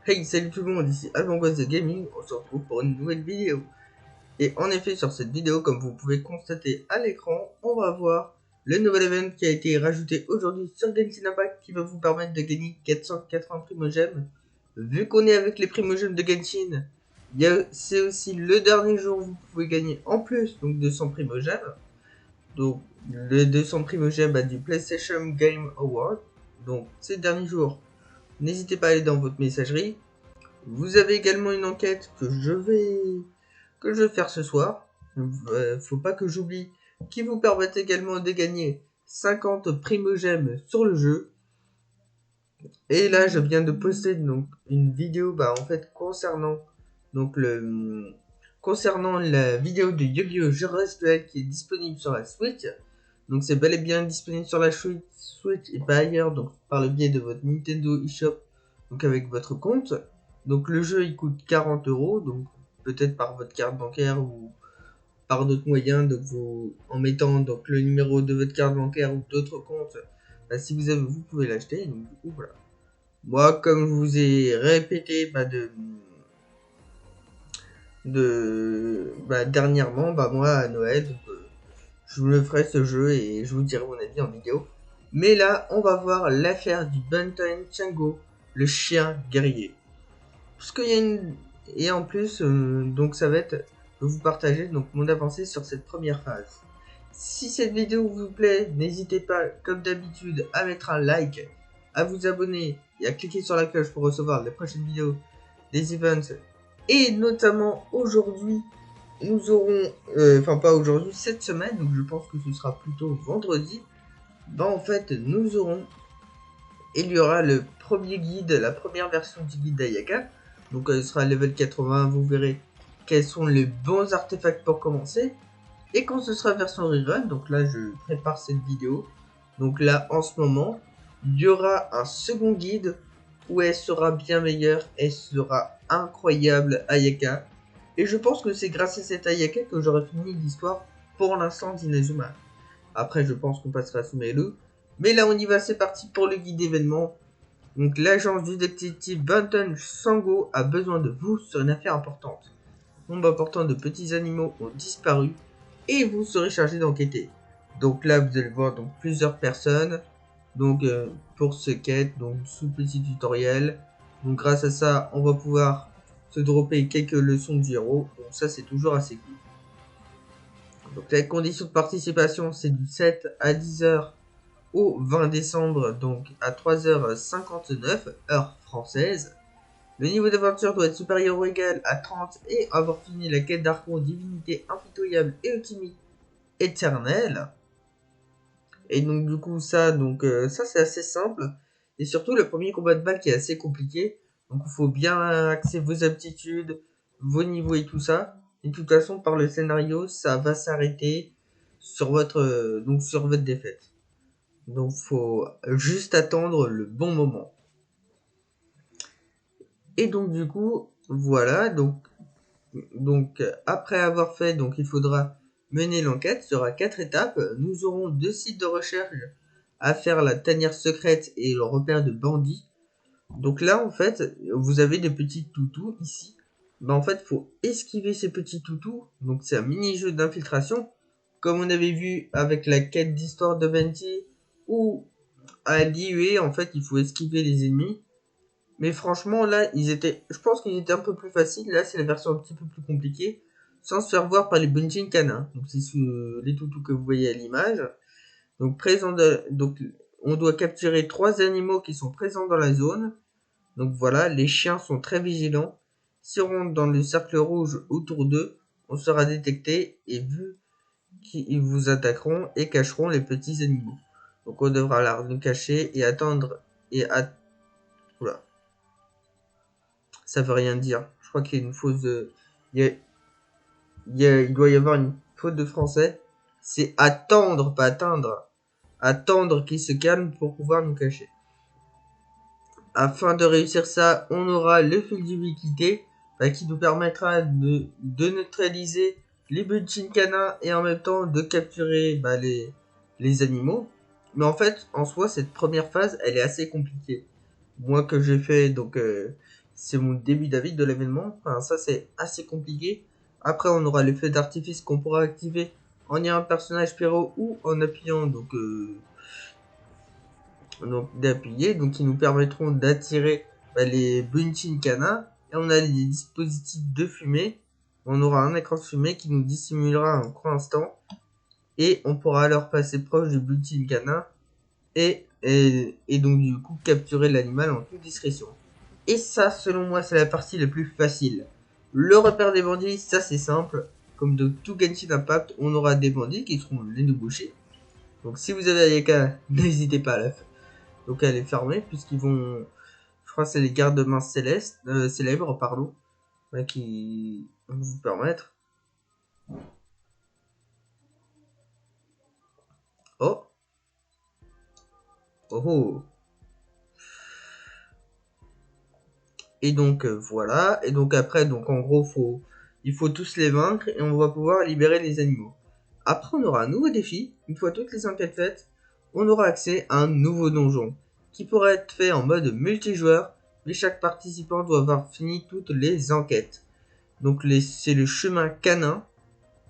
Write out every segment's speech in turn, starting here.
Hey, salut tout le monde, ici Albangoise de Gaming, on se retrouve pour une nouvelle vidéo. Et en effet, sur cette vidéo, comme vous pouvez constater à l'écran, on va voir le nouvel event qui a été rajouté aujourd'hui sur Genshin Impact qui va vous permettre de gagner 480 primogèmes. Vu qu'on est avec les primogèmes de Genshin, c'est aussi le dernier jour où vous pouvez gagner en plus donc 200 primogèmes. Donc le 200 primogèmes du PlayStation Game Award. Donc ces derniers jours, n'hésitez pas à aller dans votre messagerie. Vous avez également une enquête que je vais faire ce soir. Faut pas que j'oublie, qui vous permet également de gagner 50 primogèmes sur le jeu. Et là, je viens de poster donc une vidéo en fait concernant la vidéo de Yu-Gi-Oh! Jeux Duel qui est disponible sur la Switch. Donc c'est bel et bien disponible sur la Switch et pas ailleurs, donc par le biais de votre Nintendo eShop, donc avec votre compte. Donc le jeu il coûte 40€, donc peut-être par votre carte bancaire ou par d'autres moyens, donc en mettant donc le numéro de votre carte bancaire ou d'autres comptes, si vous pouvez l'acheter. Donc du coup voilà. Moi, comme je vous ai répété dernièrement, moi à Noël, donc, je vous le ferai ce jeu et je vous dirai mon avis en vidéo. Mais là, on va voir l'affaire du Buntain Chango, le chien guerrier. Parce qu'il y a une... Et en plus, donc ça va être de vous partager donc mon avancée sur cette première phase. Si cette vidéo vous plaît, n'hésitez pas, comme d'habitude, à mettre un like, à vous abonner et à cliquer sur la cloche pour recevoir les prochaines vidéos des events. Et notamment aujourd'hui, nous aurons, pas aujourd'hui, cette semaine, donc je pense que ce sera plutôt vendredi. En fait, il y aura le premier guide, la première version du guide d'Ayaka. Donc elle sera level 80, vous verrez quels sont les bons artefacts pour commencer. Et quand ce sera version rerun, donc là je prépare cette vidéo. Donc là en ce moment, il y aura un second guide où elle sera bien meilleure, elle sera incroyable Ayaka. Et je pense que c'est grâce à cette Ayaka que j'aurai fini l'histoire pour l'instant d'Inazuma. Après je pense qu'on passera à Sumeru. Mais là on y va, c'est parti pour le guide d'événements. Donc l'agence du détective Buntain Chango a besoin de vous sur une affaire importante. Nombre important de petits animaux ont disparu et vous serez chargé d'enquêter. Donc là vous allez voir donc plusieurs personnes donc pour ce quête, donc sous petit tutoriel. Donc grâce à ça on va pouvoir se dropper quelques leçons du héros. Donc ça c'est toujours assez cool. Donc les conditions de participation c'est du 7 à 10h au 20 décembre, donc à 3h59 heure française. Le niveau d'aventure doit être supérieur ou égal à 30 et avoir fini la quête d'Archon, divinité impitoyable et ultimate éternelle. Et donc du coup ça c'est assez simple. Et surtout le premier combat de balle qui est assez compliqué. Donc il faut bien axer vos aptitudes, vos niveaux et tout ça. Et de toute façon par le scénario ça va s'arrêter sur sur votre défaite. Donc faut juste attendre le bon moment. Et donc du coup, voilà, donc après avoir fait, donc il faudra mener l'enquête. Il y aura 4 étapes. Nous aurons 2 sites de recherche à faire, la tanière secrète et le repère de bandits. Donc là en fait, vous avez des petits toutous ici. En fait, faut esquiver ces petits toutous. Donc c'est un mini-jeu d'infiltration. Comme on avait vu avec la quête d'histoire de Venti ou à l'IUE, en fait, il faut esquiver les ennemis. Mais franchement, là, je pense qu'ils étaient un peu plus faciles. Là, c'est la version un petit peu plus compliquée, sans se faire voir par les Bunjin canins. Donc, c'est les toutous que vous voyez à l'image. Donc, on doit capturer 3 animaux qui sont présents dans la zone. Donc voilà, les chiens sont très vigilants. Si on rentre dans le cercle rouge autour d'eux, on sera détecté et vu qu'ils vous attaqueront et cacheront les petits animaux. Donc on devra nous cacher et attendre Oula, ça veut rien dire. Je crois qu'il y a une fausse de... il doit y avoir une faute de français. C'est attendre, pas atteindre. Attendre qu'il se calme pour pouvoir nous cacher. Afin de réussir ça, on aura le fil d'ubiquité qui nous permettra de neutraliser les Bunjin canins et en même temps de capturer les animaux. Mais en fait, en soi, cette première phase, elle est assez compliquée. Moi que j'ai fait, c'est mon début d'avis de l'événement. Enfin, ça c'est assez compliqué. Après, on aura les feux d'artifice qu'on pourra activer en ayant un personnage pyro ou en appuyant donc d'appuyer, donc qui nous permettront d'attirer les Bunchin Kana. Et on a les dispositifs de fumée. On aura un écran de fumée qui nous dissimulera un court instant. Et on pourra alors passer proche du Bunchin Kana et donc du coup capturer l'animal en toute discrétion. Et ça, selon moi, c'est la partie la plus facile. Le repère des bandits, ça c'est simple. Comme de tout Genshin Impact, on aura des bandits qui seront les débouchés. Donc si vous avez Ayaka, n'hésitez pas à les fermer, puisqu'ils vont... Je crois que c'est les gardes-mains célèbres, pardon, qui vont vous permettre... Oh. Oh oh. Et donc voilà, et donc après, donc en gros, il faut tous les vaincre et on va pouvoir libérer les animaux. Après, on aura un nouveau défi. Une fois toutes les enquêtes faites, on aura accès à un nouveau donjon qui pourra être fait en mode multijoueur, mais chaque participant doit avoir fini toutes les enquêtes. Donc c'est le chemin canin.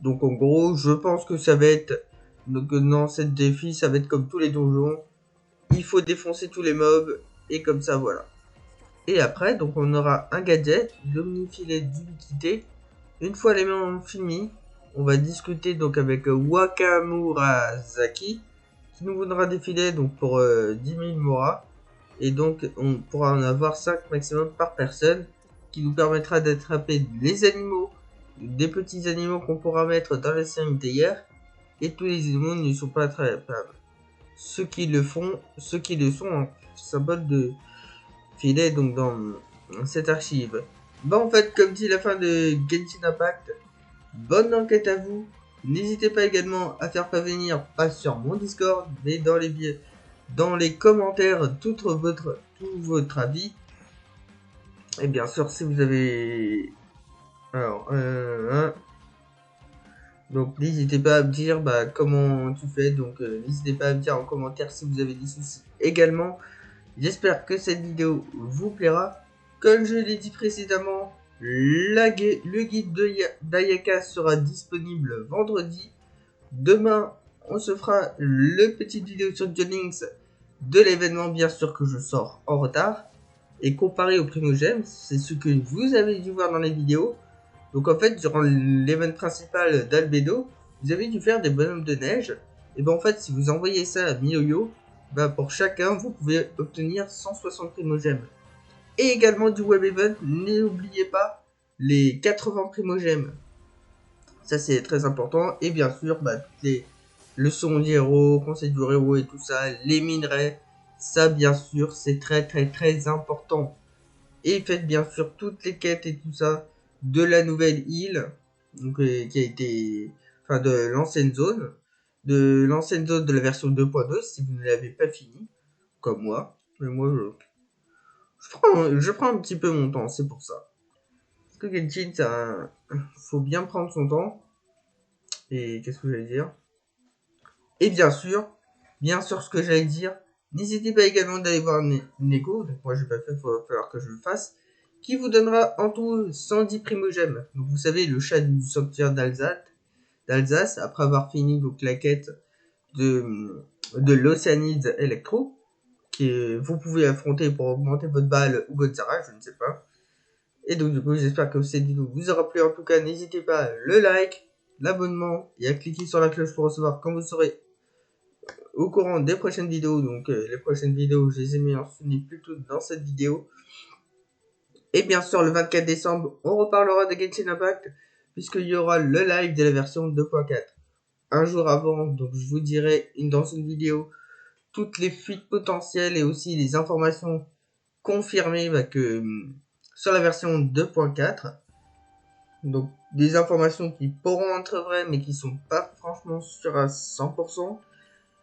Donc en gros, je pense que ça va être donc dans cette défi, ça va être comme tous les donjons. Il faut défoncer tous les mobs et comme ça voilà. Et après, donc on aura un gadget, l'omnifilet d'ubiquité. Une fois les mains finies, on va discuter donc avec Wakamurasaki, qui nous donnera des filets donc pour 10 000 Mora. Et donc on pourra en avoir 5 maximum par personne, qui nous permettra d'attraper les animaux, des petits animaux qu'on pourra mettre dans la série hier. Et tous les animaux ne sont pas attrapables. Ceux qui le sont en symbole de filet donc dans cette archive. Bon, en fait, comme dit la fin de Genshin Impact, bonne enquête à vous. N'hésitez pas également à faire parvenir, pas sur mon Discord, mais dans les commentaires tout votre avis. Et bien sûr, si vous avez... Alors, donc n'hésitez pas à me dire comment tu fais. Donc n'hésitez pas à me dire en commentaire si vous avez des soucis également. J'espère que cette vidéo vous plaira. Comme je l'ai dit précédemment, le guide d'Ayaka sera disponible vendredi. Demain, on se fera le petite vidéo sur Jennings de l'événement, bien sûr que je sors en retard. Et comparé au Primogem, c'est ce que vous avez dû voir dans les vidéos. Donc en fait, durant l'événement principal d'Albedo, vous avez dû faire des bonhommes de neige. Et ben en fait, si vous envoyez ça à Miyoyo, pour chacun, vous pouvez obtenir 160 primogèmes. Et également du web event, n'oubliez pas les 80 primogèmes. Ça c'est très important. Et bien sûr, toutes les leçons d'héros, conseils du héros et tout ça, les minerais, ça bien sûr, c'est très très très important. Et faites bien sûr toutes les quêtes et tout ça de la nouvelle île, donc, qui a été, enfin de l'ancienne zone, de la version 2.2 si vous ne l'avez pas fini, comme moi. Mais moi, je prends un petit peu mon temps, c'est pour ça. Parce que Genshin, ça, faut bien prendre son temps. Et qu'est-ce que j'allais dire? Et bien sûr, ce que j'allais dire, n'hésitez pas également d'aller voir Neko, donc moi j'ai pas fait, il va falloir que je le fasse, qui vous donnera en tout 110 primogèmes. Donc vous savez, le chat du sanctuaire d'Alsace, après avoir fini donc la quête de l'Océanide Electro, vous pouvez affronter pour augmenter votre balle ou votre Zara, je ne sais pas. Et donc du coup, j'espère que cette vidéo vous aura plu. En tout cas, n'hésitez pas le like, l'abonnement et à cliquer sur la cloche pour recevoir quand vous serez au courant des prochaines vidéos. Donc les prochaines vidéos, je les ai mentionnées plutôt dans cette vidéo. Et bien sûr, le 24 décembre, on reparlera de Genshin Impact, puisqu'il y aura le live de la version 2.4. Un jour avant, donc je vous dirai dans une vidéo toutes les fuites potentielles et aussi les informations confirmées sur la version 2.4. Donc des informations qui pourront être vraies mais qui sont pas franchement sûres à 100%.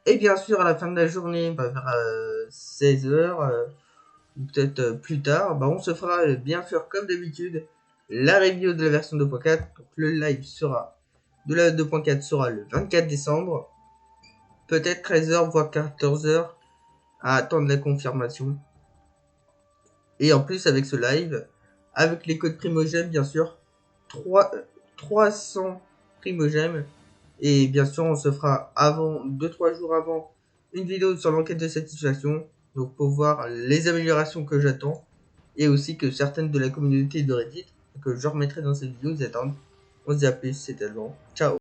Et bien sûr, à la fin de la journée, vers 16h, ou peut-être plus tard, on se fera bien sûr comme d'habitude la review de la version 2.4. Donc le live de la 2.4 sera le 24 décembre. Peut-être 13h, voire 14h, à attendre la confirmation. Et en plus, avec ce live, avec les codes Primogem, bien sûr, 300 Primogem. Et bien sûr, on se fera 2-3 jours avant, une vidéo sur l'enquête de satisfaction. Donc pour voir les améliorations que j'attends. Et aussi que certaines de la communauté de Reddit, que je remettrai dans cette vidéo, vous attendent. On se dit à plus, c'était Alban. Ciao.